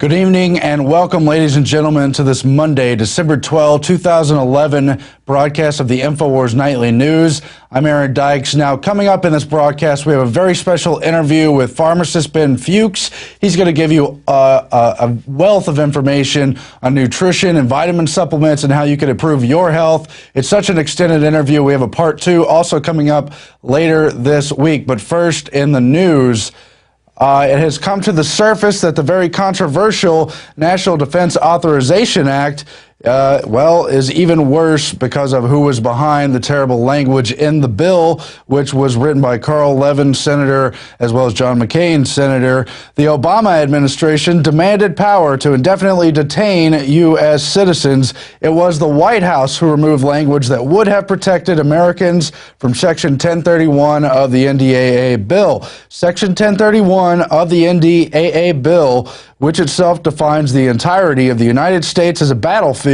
Good evening and welcome, ladies and gentlemen, to this Monday, December 12, 2011 broadcast of the InfoWars Nightly News. I'm Aaron Dykes. Now, coming up in this broadcast, we have a very special interview with pharmacist Ben Fuchs. He's going to give you a wealth of information on nutrition and vitamin supplements and how you can improve your health. It's such an extended interview. We have a part two also coming up later this week. But first, in the news, it has come to the surface that the very controversial National Defense Authorization Act is even worse because of who was behind the terrible language in the bill, which was written by Carl Levin, senator, as well as John McCain, senator. The Obama administration demanded power to indefinitely detain U.S. citizens. It was the White House who removed language that would have protected Americans from Section 1031 of the NDAA bill. Section 1031 of the NDAA bill, which itself defines the entirety of the United States as a battlefield,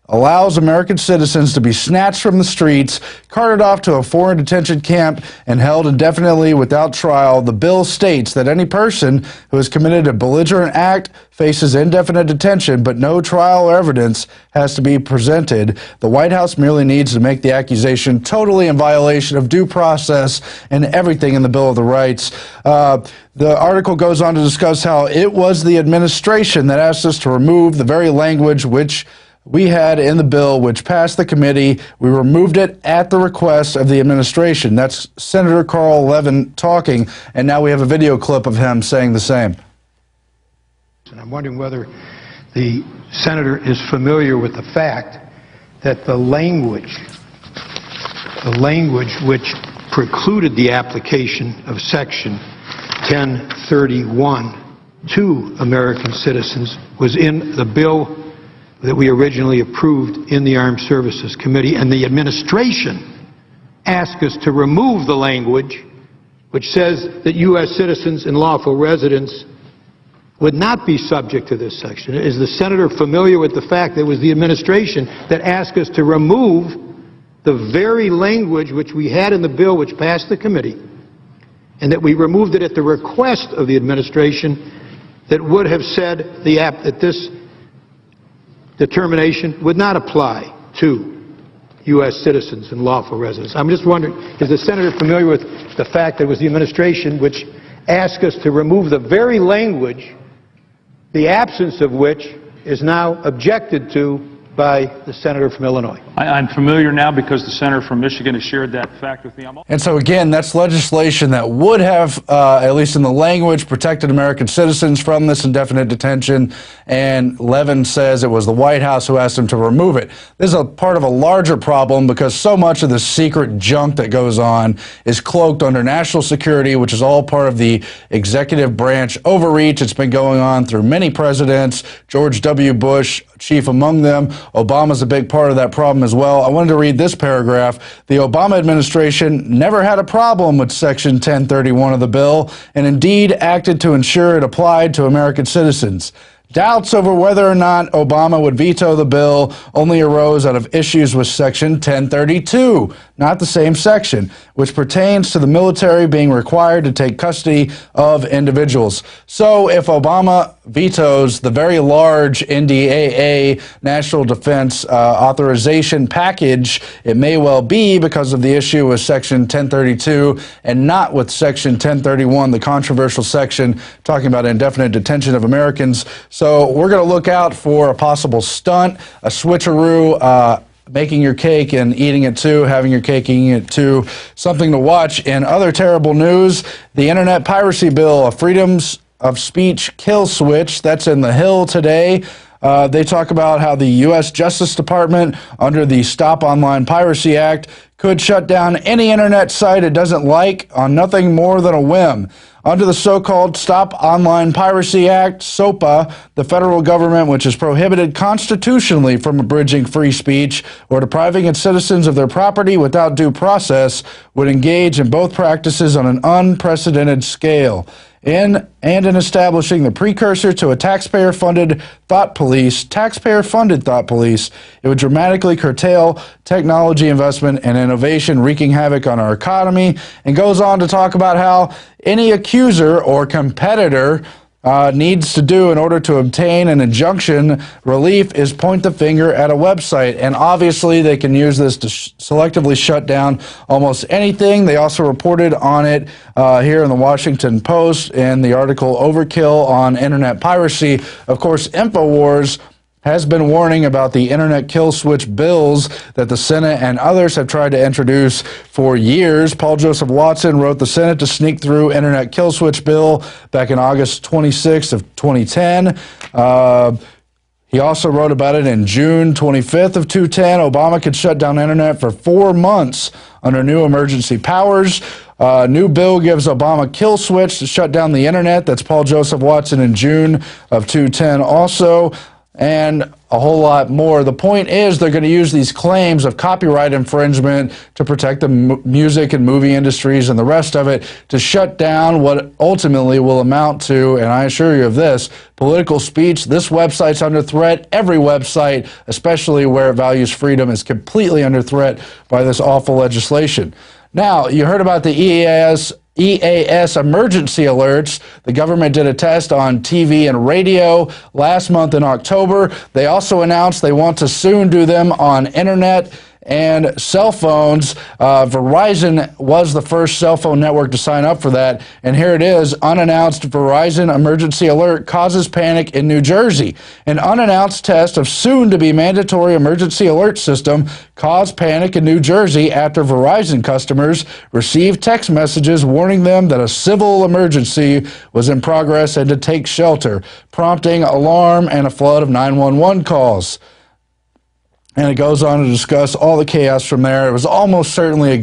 allows American citizens to be snatched from the streets, carted off to a foreign detention camp, and held indefinitely without trial. The bill states that any person who has committed a belligerent act faces indefinite detention, but no trial or evidence has to be presented. The White House merely needs to make the accusation totally in violation of due process and everything in the Bill of the Rights. The article goes on to discuss how it was the administration that asked us to remove the very language which we had in the bill, which passed the committee. We removed it at the request of the administration. That's Senator Carl Levin talking, and now we have a video clip of him saying the same. And I'm wondering whether the senator is familiar with the fact that the language which precluded the application of Section 1031 to American citizens was in the bill that we originally approved in the Armed Services Committee, and the administration asked us to remove the language which says that U.S. citizens and lawful residents would not be subject to this section. Is the senator familiar with the fact that it was the administration that asked us to remove the very language which we had in the bill which passed the committee, and that we removed it at the request of the administration that would have said that this determination would not apply to U.S. citizens and lawful residents? I'm just wondering, is the senator familiar with the fact that it was the administration which asked us to remove the very language, the absence of which is now objected to by the senator from Illinois? I'm familiar now because the senator from Michigan has shared that fact with me. And so again, that's legislation that would have, at least in the language, protected American citizens from this indefinite detention. And Levin says it was the White House who asked him to remove it. This is a part of a larger problem because so much of the secret junk that goes on is cloaked under national security, which is all part of the executive branch overreach. It's been going on through many presidents, George W. Bush, chief among them. Obama's a big part of that problem as well. I wanted to read this paragraph. The Obama administration never had a problem with Section 1031 of the bill and indeed acted to ensure it applied to American citizens. Doubts over whether or not Obama would veto the bill only arose out of issues with Section 1032, not the same section, which pertains to the military being required to take custody of individuals. So if Obama vetoes the very large NDAA National Defense Authorization package, it may well be because of the issue with Section 1032 and not with Section 1031, the controversial section talking about indefinite detention of Americans. So we're going to look out for a possible stunt, a switcheroo, making your cake and eating it too, having your cake, eating it too. Something to watch. In other terrible news, the internet piracy bill, a freedoms of speech kill switch, that's in the Hill today. They talk about how the U.S. Justice Department, under the Stop Online Piracy Act, could shut down any internet site it doesn't like on nothing more than a whim. Under the so-called Stop Online Piracy Act, SOPA, the federal government, which is prohibited constitutionally from abridging free speech or depriving its citizens of their property without due process, would engage in both practices on an unprecedented scale. In establishing the precursor to a taxpayer-funded thought police, it would dramatically curtail technology investment and innovation, wreaking havoc on our economy, and goes on to talk about how any accuser or competitor needs to do in order to obtain an injunction relief is point the finger at a website. And obviously they can use this to selectively shut down almost anything. They also reported on it here in the Washington Post in the article Overkill on Internet Piracy. Of course, InfoWars has been warning about the internet kill switch bills that the Senate and others have tried to introduce for years. Paul Joseph Watson wrote the Senate to sneak through internet kill switch bill back in August 26th of 2010. He also wrote about it in June 25th of 2010. Obama could shut down internet for 4 months under new emergency powers. New bill gives Obama kill switch to shut down the internet. That's Paul Joseph Watson in June of 2010 also. And a whole lot more. The point is they're going to use these claims of copyright infringement to protect the music and movie industries and the rest of it to shut down what ultimately will amount to, and I assure you of this, political speech. This website's under threat. Every website, especially where it values freedom, is completely under threat by this awful legislation. Now, you heard about the EAS emergency alerts. The government did a test on TV and radio last month in October. They also announced they want to soon do them on internet and cell phones. Verizon was the first cell phone network to sign up for that. And here it is, unannounced Verizon emergency alert causes panic in New Jersey. An unannounced test of soon-to-be mandatory emergency alert system caused panic in New Jersey after Verizon customers received text messages warning them that a civil emergency was in progress and to take shelter, prompting alarm and a flood of 911 calls. And it goes on to discuss all the chaos from there. It was almost certainly a